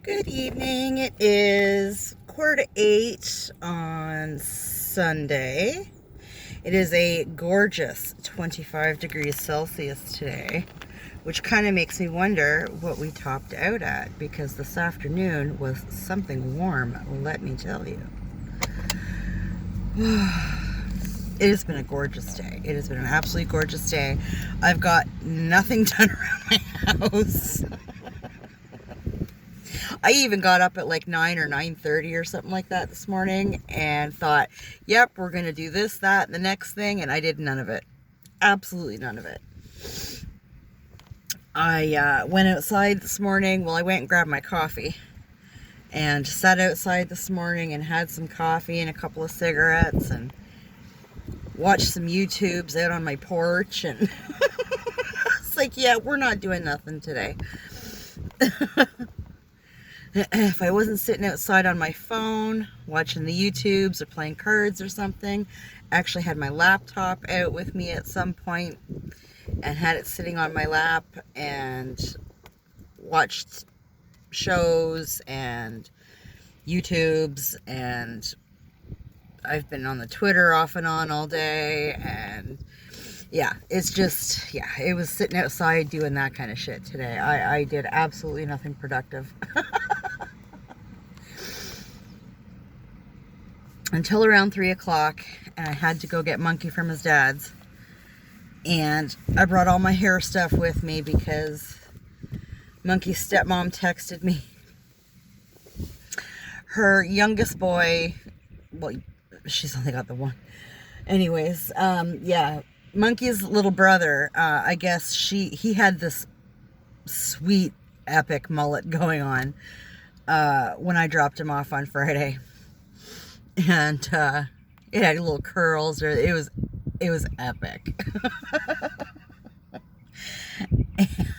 Good evening. It is 7:45 on Sunday. It is a gorgeous 25 degrees Celsius today, which kind of makes me wonder what we topped out at, because this afternoon was something warm, let me tell you. It has been a gorgeous day. It has been an absolutely gorgeous day. I've got nothing done around my house. I even got up at like 9 or 9:30 or something like that this morning and thought, yep, we're going to do this, that, and the next thing, and I did none of it. Absolutely none of it. I went outside this morning. Well, I went and grabbed my coffee and sat outside this morning and had some coffee and a couple of cigarettes and watched some YouTubes out on my porch, and it's like, yeah, we're not doing nothing today. If I wasn't sitting outside on my phone watching the YouTubes or playing cards or something, I actually had my laptop out with me at some point and had it sitting on my lap and watched shows and YouTubes, and I've been on the Twitter off and on all day, and yeah, it's just, yeah, it was sitting outside doing that kind of shit today. I did absolutely nothing productive. Until around 3 o'clock, and I had to go get Monkey from his dad's. And I brought all my hair stuff with me because Monkey's stepmom texted me. Her youngest boy, well, she's only got the one. Anyways, yeah, Monkey's little brother, I guess he had this sweet, epic mullet going on when I dropped him off on Friday. And it had little curls. It was epic.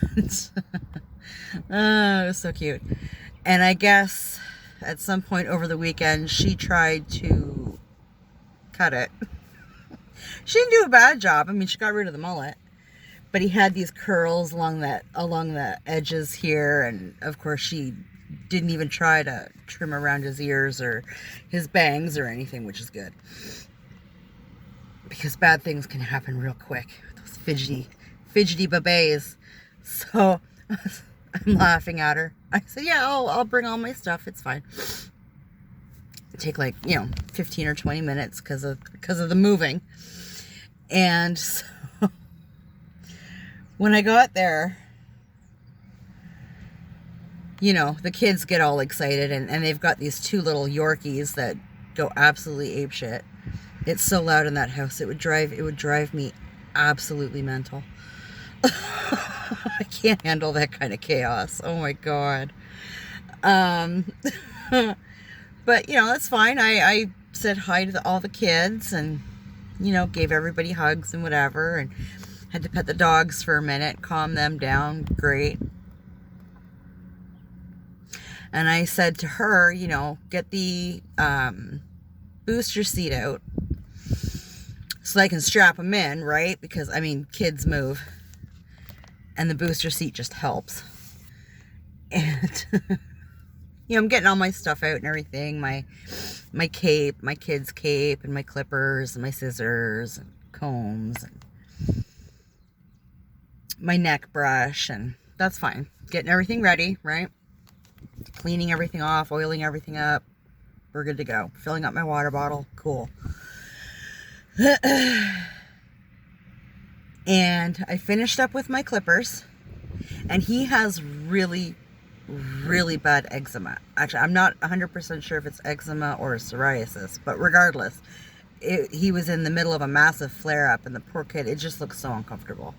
And it was so cute. And I guess at some point over the weekend, she tried to cut it. She didn't do a bad job. I mean, she got rid of the mullet, but he had these curls along the edges here, and of course she didn't even try to trim around his ears or his bangs or anything, which is good, because bad things can happen real quick with those fidgety babes. So I'm laughing at her. I said, yeah, I'll bring all my stuff, it's fine. It'd take like 15 or 20 minutes because of the moving. And so when I got there, the kids get all excited, and they've got these two little Yorkies that go absolutely apeshit. It's so loud in that house. It would drive me absolutely mental. I can't handle that kind of chaos. Oh my God. But that's fine. I said hi to all the kids and gave everybody hugs and whatever, and had to pet the dogs for a minute, calm them down. Great. And I said to her, get the booster seat out so I can strap them in, right? Because, I mean, kids move. And the booster seat just helps. And, I'm getting all my stuff out and everything. My cape, my kid's cape, and my clippers, and my scissors, and combs, and my neck brush, and that's fine. Getting everything ready, right? Cleaning everything off, oiling everything up. We're good to go. Filling up my water bottle. Cool. And I finished up with my clippers. And he has really, really bad eczema. Actually, I'm not 100% sure if it's eczema or psoriasis. But regardless, he was in the middle of a massive flare-up. And the poor kid, it just looks so uncomfortable.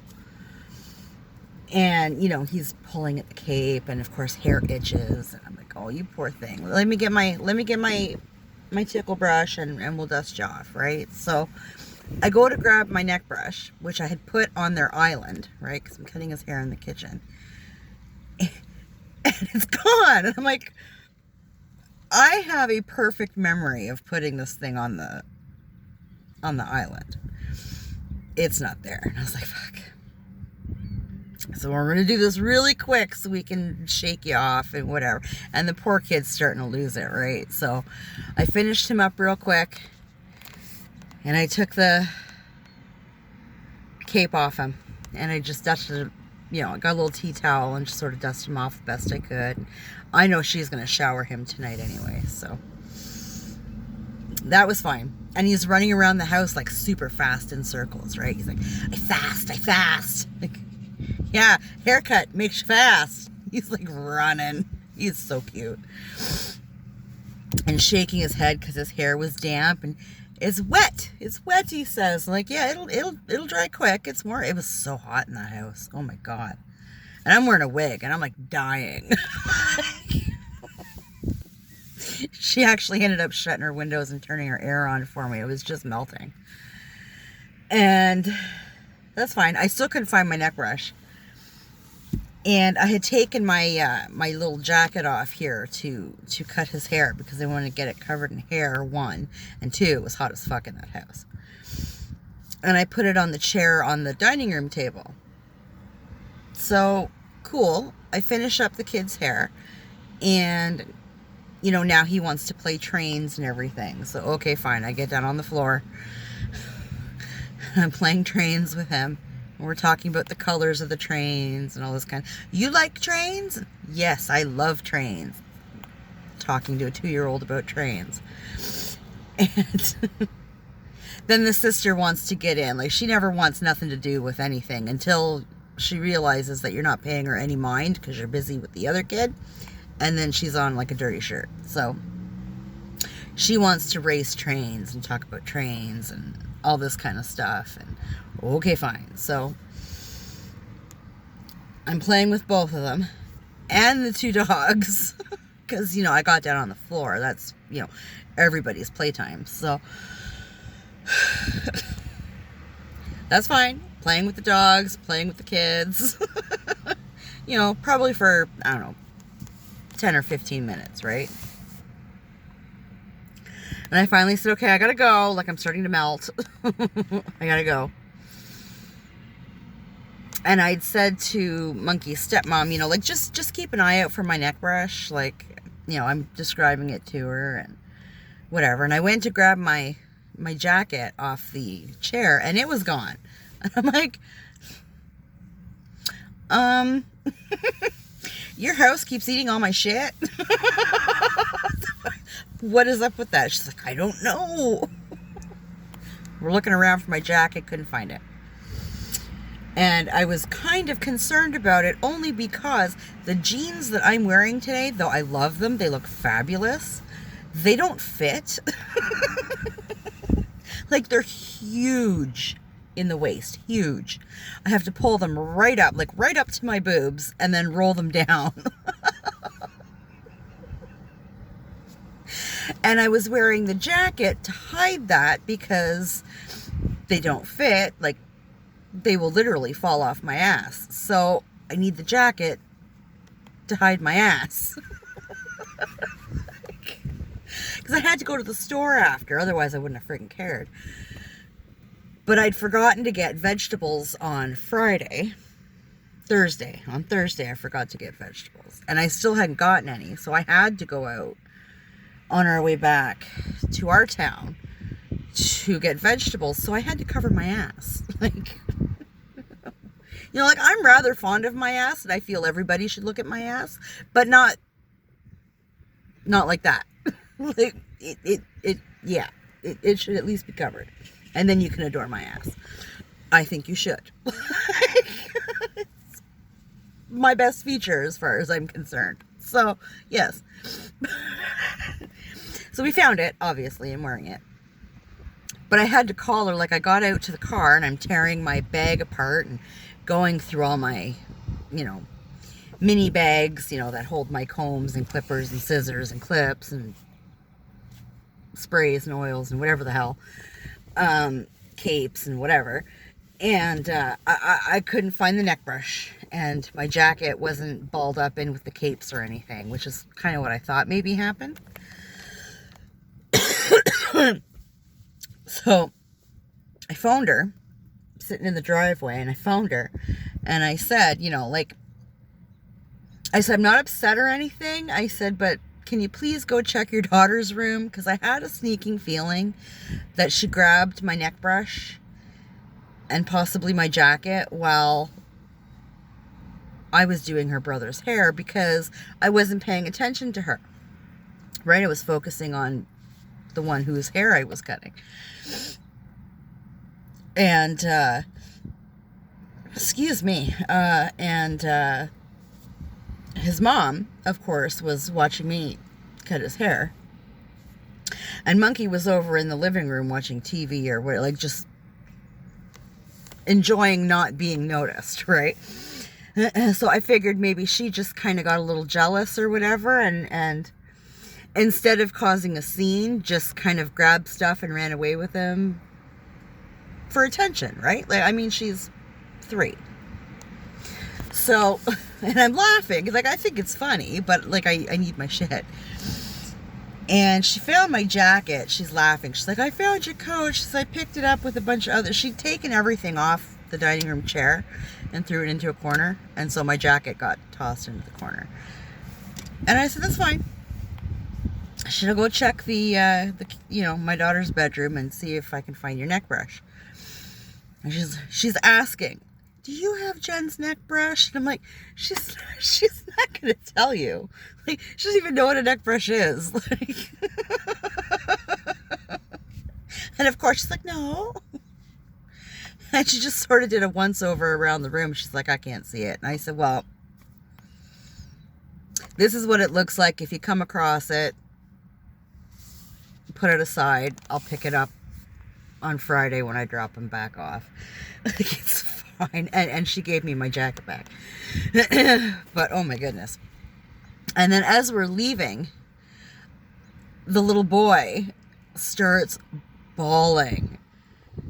And, he's pulling at the cape, and of course hair itches, and I'm like, oh, you poor thing. Let me get my tickle brush and we'll dust you off, right? So I go to grab my neck brush, which I had put on their island, right? Because I'm cutting his hair in the kitchen. And it's gone. And I'm like, I have a perfect memory of putting this thing on the island. It's not there. And I was like, fuck. So we're going to do this really quick so we can shake you off and whatever. And the poor kid's starting to lose it, right? So I finished him up real quick. And I took the cape off him. And I just dusted, you know, I got a little tea towel and just sort of dusted him off the best I could. I know she's going to shower him tonight anyway, so that was fine. And he's running around the house like super fast in circles, right? He's like, I fast. Like, yeah, haircut makes you fast. He's like running. He's so cute. And shaking his head because his hair was damp and it's wet. It's wet, he says. I'm like, yeah, it'll dry quick. It was so hot in that house. Oh my God. And I'm wearing a wig and I'm like dying. She actually ended up shutting her windows and turning her air on for me. It was just melting. And that's fine. I still couldn't find my neck brush. And I had taken my my little jacket off here to cut his hair because I wanted to get it covered in hair, 1. And 2, it was hot as fuck in that house. And I put it on the chair on the dining room table. So, cool. I finish up the kid's hair. And, you know, now he wants to play trains and everything. So, okay, fine. I get down on the floor. I'm playing trains with him. We're talking about the colors of the trains and all this kind of... You like trains? Yes, I love trains. Talking to a 2-year-old about trains. And then the sister wants to get in. Like, she never wants nothing to do with anything until she realizes that you're not paying her any mind because you're busy with the other kid. And then she's on like a dirty shirt. So she wants to race trains and talk about trains and all this kind of stuff. And okay, fine. So I'm playing with both of them and the 2 dogs because, you know, I got down on the floor. That's, you know, everybody's playtime. So that's fine. Playing with the dogs, playing with the kids. You know, probably for, I don't know, 10 or 15 minutes, right? And I finally said, okay, I gotta go. Like, I'm starting to melt. I gotta go. And I'd said to Monkey's stepmom, you know, like, just keep an eye out for my neck brush. Like, you know, I'm describing it to her and whatever. And I went to grab my jacket off the chair and it was gone. And I'm like, your house keeps eating all my shit? What is up with that? She's like, I don't know. We're looking around for my jacket, couldn't find it. And I was kind of concerned about it only because the jeans that I'm wearing today, though I love them, they look fabulous, they don't fit. Like, they're huge in the waist, huge. I have to pull them right up, like right up to my boobs and then roll them down. And I was wearing the jacket to hide that because they don't fit. Like, they will literally fall off my ass. So I need the jacket to hide my ass. Because I had to go to the store after. Otherwise, I wouldn't have freaking cared. But I'd forgotten to get vegetables on Friday. On Thursday, I forgot to get vegetables. And I still hadn't gotten any. So I had to go out on our way back to our town to get vegetables. So I had to cover my ass. Like, you know, like, I'm rather fond of my ass and I feel everybody should look at my ass, but not like that. Like, it should at least be covered. And then you can adore my ass. I think you should. It's my best feature as far as I'm concerned. So, yes. So we found it, obviously, I'm wearing it. But I had to call her, like, I got out to the car and I'm tearing my bag apart and going through all my, you know, mini bags, you know, that hold my combs and clippers and scissors and clips and sprays and oils and whatever the hell, capes and whatever. And I couldn't find the neck brush, and my jacket wasn't balled up in with the capes or anything, which is kind of what I thought maybe happened. So I phoned her, sitting in the driveway, and I phoned her, And I said, you know, like, I said, I'm not upset or anything. I said, but can you please go check your daughter's room? Because I had a sneaking feeling that she grabbed my neck brush and possibly my jacket while I was doing her brother's hair, because I wasn't paying attention to her, right? I was focusing on the one whose hair I was cutting. And, excuse me, his mom, of course, was watching me cut his hair. And Monkey was over in the living room watching TV or what, like just enjoying not being noticed, right? So I figured maybe she just kind of got a little jealous or whatever, and instead of causing a scene, just kind of grabbed stuff and ran away with him for attention, right? Like, I mean, she's 3. So, and I'm laughing, like, I think it's funny, but, like, I need my shit. And she found my jacket. She's laughing. She's like, I found your coat. She's like, I picked it up with a bunch of others. She'd taken everything off the dining room chair and threw it into a corner. And so my jacket got tossed into the corner. And I said, that's fine. Should I go check the you know, my daughter's bedroom and see if I can find your neck brush? And she's asking, do you have Jen's neck brush? And I'm like, she's not going to tell you. Like, she doesn't even know what a neck brush is. Like, and of course she's like, no. And she just sort of did a once over around the room. She's like, I can't see it. And I said, well, this is what it looks like. If you come across it, put it aside. I'll pick it up on Friday when I drop him back off. Like, it's fine. And she gave me my jacket back. But oh my goodness. And then as we're leaving, the little boy starts bawling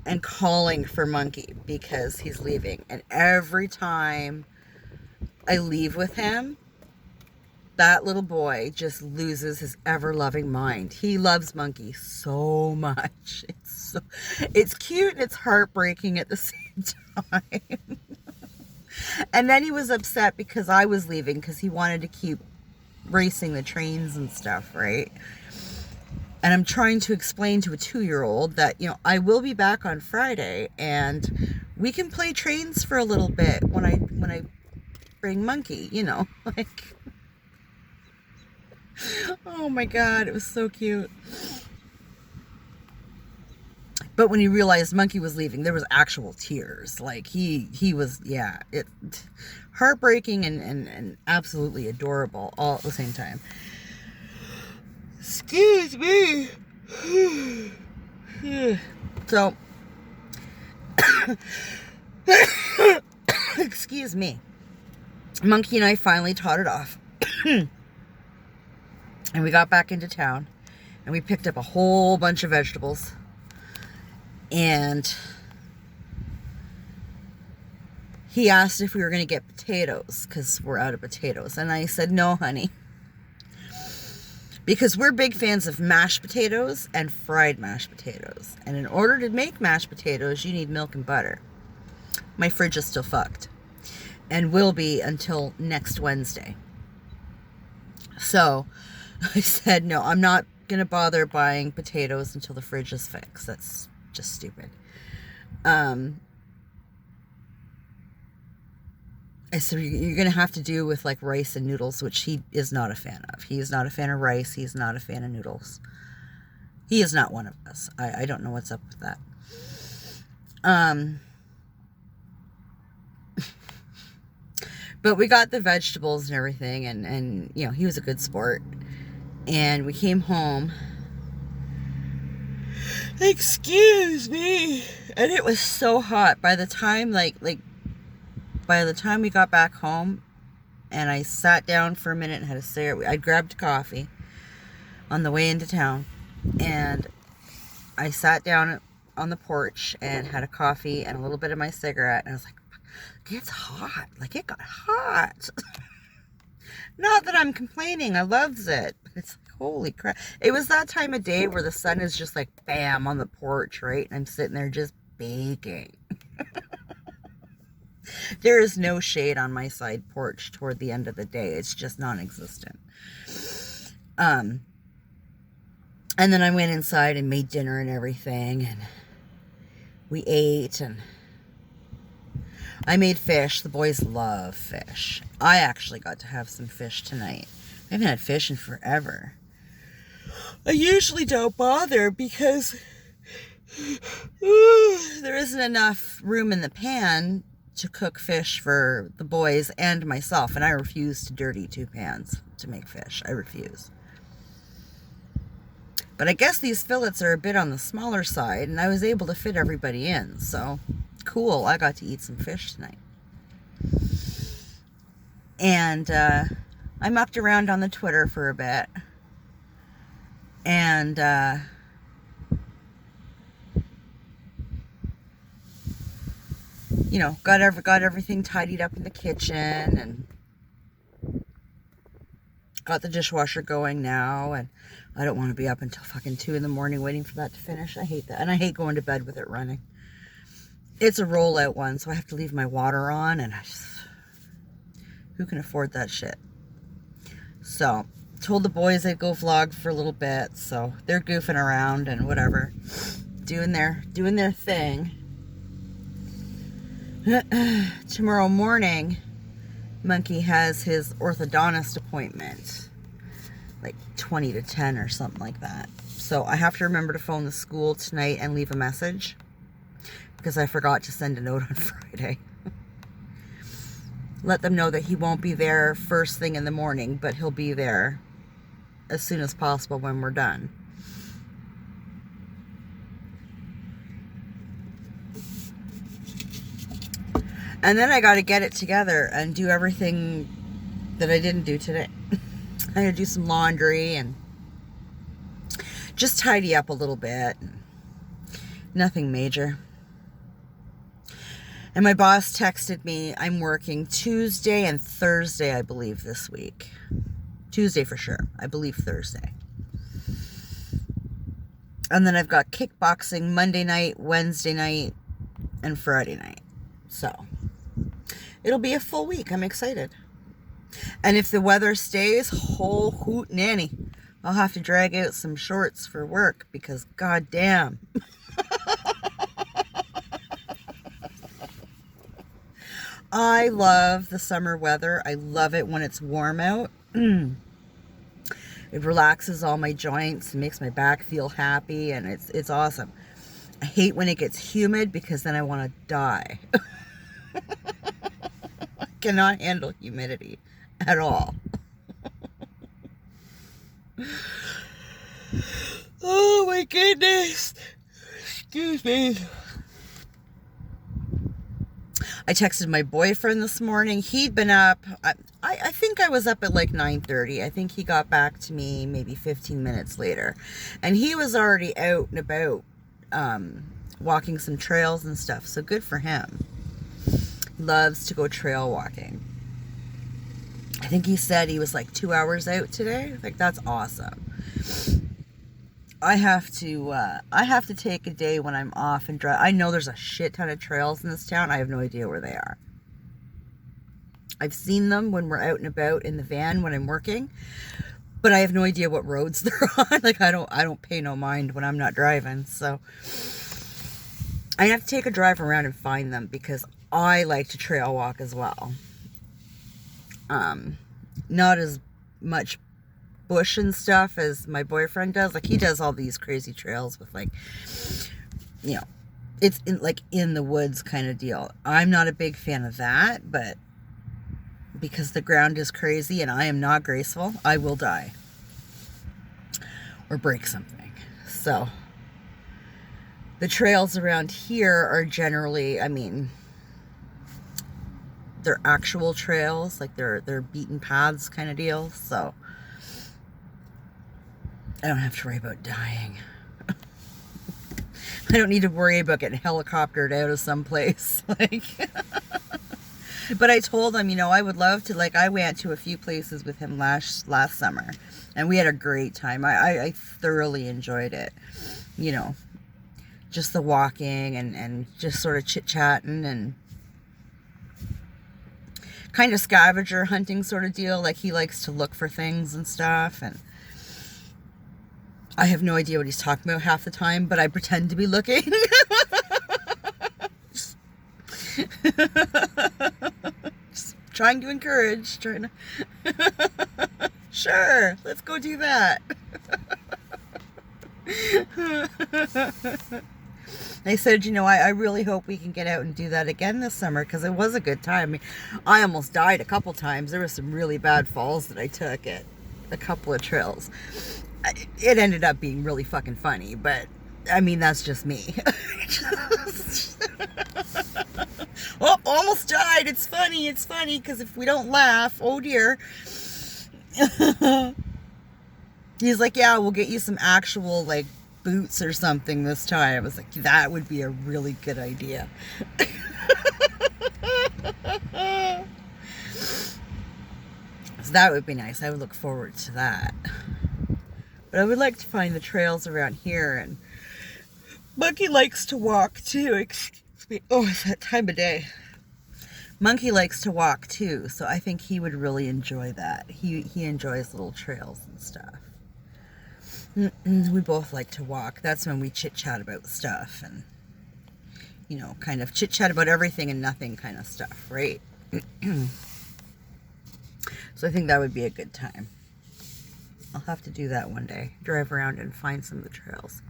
and calling for Monkey because he's leaving. And every time I leave with him, that little boy just loses his ever-loving mind. He loves Monkey so much. It's cute and it's heartbreaking at the same time. And then he was upset because I was leaving because he wanted to keep racing the trains and stuff, right? And I'm trying to explain to a 2-year-old that, you know, I will be back on Friday and we can play trains for a little bit when I bring Monkey, you know, like, oh my God, it was so cute. But when he realized Monkey was leaving, there was actual tears. Like, he was, yeah, it heartbreaking and absolutely adorable all at the same time. Excuse me. So, excuse me. Monkey and I finally totted off. And we got back into town. And we picked up a whole bunch of vegetables. And he asked if we were going to get potatoes because we're out of potatoes. And I said, no, honey. Because we're big fans of mashed potatoes and fried mashed potatoes. And in order to make mashed potatoes, you need milk and butter. My fridge is still fucked. And will be until next Wednesday. So I said, no, I'm not going to bother buying potatoes until the fridge is fixed. That's just stupid. So you're going to have to do with like rice and noodles, which he is not a fan of. He is not a fan of rice. He's not a fan of noodles. He is not one of us. I don't know what's up with that. But we got the vegetables and everything, and you know, he was a good sport. And we came home. Excuse me. And it was so hot. By the time by the time we got back home and I sat down for a minute and had a cigarette, I grabbed coffee on the way into town, and I sat down on the porch and had a coffee and a little bit of my cigarette, and I was like, it's hot. Like, it got hot. Not that I'm complaining. I loves it. But it's like, holy crap. It was that time of day where the sun is just like, bam, on the porch, right? And I'm sitting there just baking. There is no shade on my side porch toward the end of the day. It's just non-existent. And then I went inside and made dinner and everything, and we ate, and I made fish. The boys love fish. I actually got to have some fish tonight. I haven't had fish in forever. I usually don't bother because there isn't enough room in the pan to cook fish for the boys and myself, and I refuse to dirty 2 pans to make fish. I refuse. But I guess these fillets are a bit on the smaller side, and I was able to fit everybody in, so cool. I got to eat some fish tonight. And I mucked around on the Twitter for a bit, and you know, got everything tidied up in the kitchen, and got the dishwasher going now, and I don't want to be up until fucking 2 in the morning waiting for that to finish. I hate that. And I hate going to bed with it running. It's a rollout one, so I have to leave my water on, and who can afford that shit? So, told the boys I'd go vlog for a little bit, so they're goofing around and whatever. Doing their thing. Tomorrow morning, Monkey has his orthodontist appointment, like 20 to 10 or something like that. So I have to remember to phone the school tonight and leave a message, because I forgot to send a note on Friday. Let them know that he won't be there first thing in the morning, but he'll be there as soon as possible when we're done. And then I got to get it together and do everything that I didn't do today. I had to do some laundry and just tidy up a little bit. Nothing major. And my boss texted me, I'm working Tuesday and Thursday, I believe, this week. Tuesday for sure. I believe Thursday. And then I've got kickboxing Monday night, Wednesday night, and Friday night. So it'll be a full week. I'm excited. And if the weather stays, whole hoot nanny, I'll have to drag out some shorts for work, because goddamn. I love the summer weather. I love it when it's warm out. It relaxes all my joints, makes my back feel happy, and it's awesome. I hate when it gets humid, because then I want to die. I cannot handle humidity at all. Oh my goodness. Excuse me. I texted my boyfriend this morning. He'd been up. I think I was up at like 9:30. I think he got back to me maybe 15 minutes later. And he was already out and about, walking some trails and stuff. So good for him. Loves to go trail walking. I think he said he was like 2 hours out today. Like, that's awesome. I have to take a day when I'm off and drive. I know there's a shit ton of trails in this town. I have no idea where they are. I've seen them when we're out and about in the van when I'm working, but I have no idea what roads they're on. Like, I don't pay no mind when I'm not driving. So I have to take a drive around and find them, because I like to trail walk as well. Not as much bush and stuff as my boyfriend does. Like, he does all these crazy trails with, like, you know, it's in the woods kind of deal. I'm not a big fan of that, but because the ground is crazy and I am not graceful, I will die or break something. So the trails around here are generally, I mean, they're actual trails, like they're beaten paths kind of deal. So I don't have to worry about dying. I don't need to worry about getting helicoptered out of someplace. Like, but I told him, you know, I would love to. Like, I went to a few places with him last summer, and we had a great time. I thoroughly enjoyed it. You know, just the walking and just sort of chit-chatting, and kind of scavenger hunting sort of deal. Like, he likes to look for things and stuff, and I have no idea what he's talking about half the time, but I pretend to be looking. Just trying to encourage, sure, let's go do that. I said, I really hope we can get out and do that again this summer, because it was a good time. I mean, I almost died a couple times. There were some really bad falls that I took at a couple of trails. It ended up being really fucking funny, but I mean, that's just me. Oh, almost died. It's funny, because if we don't laugh, oh dear. He's like, yeah, we'll get you some actual, like, boots or something this time. I was like, that would be a really good idea. So that would be nice. I would look forward to that. But I would like to find the trails around here, and Monkey likes to walk too. Excuse me. Oh, it's that time of day. Monkey likes to walk too, so I think he would really enjoy that. He enjoys little trails and stuff. We both like to walk. That's when we chit-chat about stuff and, kind of chit-chat about everything and nothing kind of stuff, right? So I think that would be a good time. I'll have to do that one day. Drive around and find some of the trails.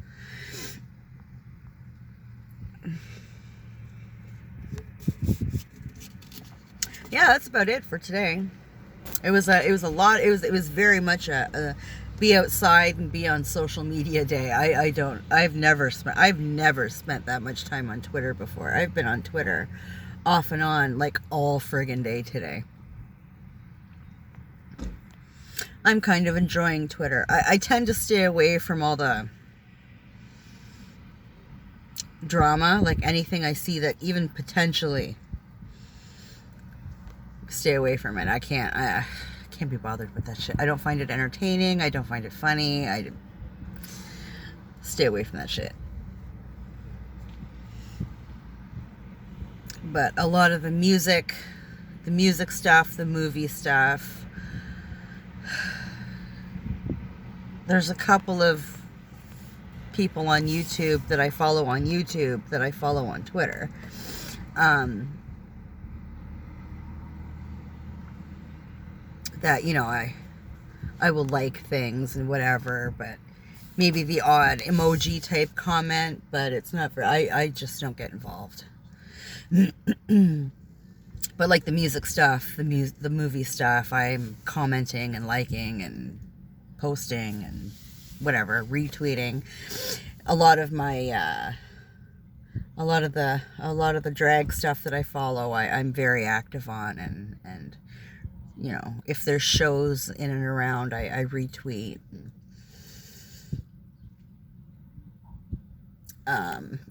Yeah, that's about it for today. It was very much a be outside and be on social media day. I've never spent that much time on Twitter before. I've been on Twitter off and on like all friggin' day today. I'm kind of enjoying Twitter. I tend to stay away from all the drama, like anything I see that even potentially, stay away from it. I can't be bothered with that shit. I don't find it entertaining. I don't find it funny. I stay away from that shit. But a lot of the music stuff, the movie stuff, there's a couple of people on YouTube that I follow on YouTube that I follow on Twitter. That, I will like things and whatever, but maybe the odd emoji type comment, but it's not for, I just don't get involved. But like the music stuff, the movie stuff, I'm commenting and liking and posting and whatever, retweeting. A lot of the drag stuff that I follow, I'm very active on, and if there's shows in and around, I retweet.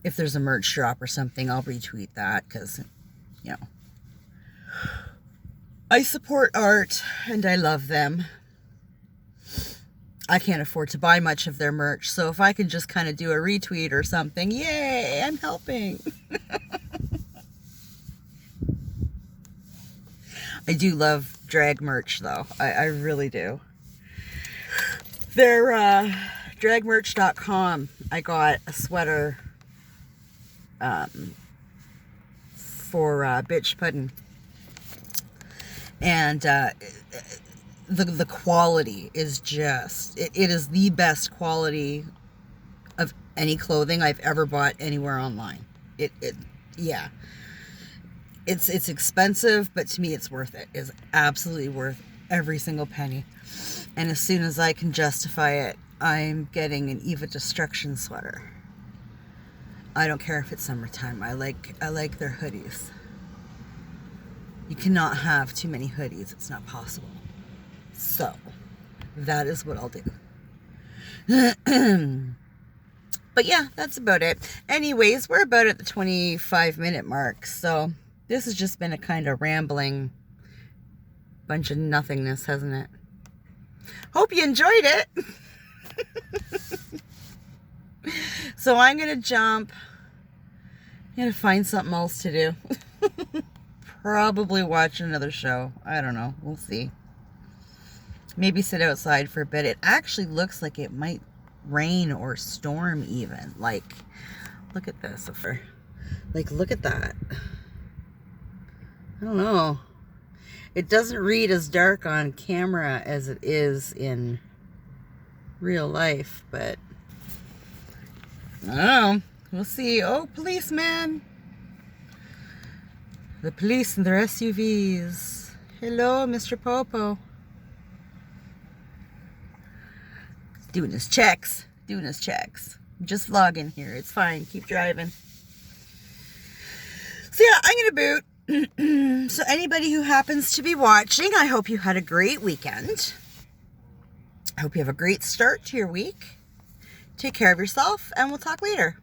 If there's a merch drop or something, I'll retweet that, because I support art and I love them. I can't afford to buy much of their merch, so if I can just kind of do a retweet or something, yay, I'm helping. I do love drag merch, though. I really do. They're dragmerch.com. I got a sweater for Bitch Puddin'. And the quality is just, it is the best quality of any clothing I've ever bought anywhere online. Yeah. It's expensive, but to me it's worth it. It's absolutely worth every single penny. And as soon as I can justify it, I'm getting an Eva Destruction sweater. I don't care if it's summertime. I like their hoodies. You cannot have too many hoodies. It's not possible. So, that is what I'll do. But yeah, that's about it. Anyways, we're about at the 25-minute mark. So, this has just been a kind of rambling bunch of nothingness, hasn't it? Hope you enjoyed it. So, I'm going to jump. I'm going to find something else to do. probably watch another show. I don't know. We'll see. Maybe sit outside for a bit. It actually looks like it might rain or storm even. Like, look at this. Like, look at that. I don't know. It doesn't read as dark on camera as it is in real life, but I don't know. We'll see. Oh, policeman. The police and their SUVs. Hello, Mr. Popo. Doing his checks. Doing his checks. Just vlogging here. It's fine. Keep driving. So yeah, I'm going to boot. So anybody who happens to be watching, I hope you had a great weekend. I hope you have a great start to your week. Take care of yourself, and we'll talk later.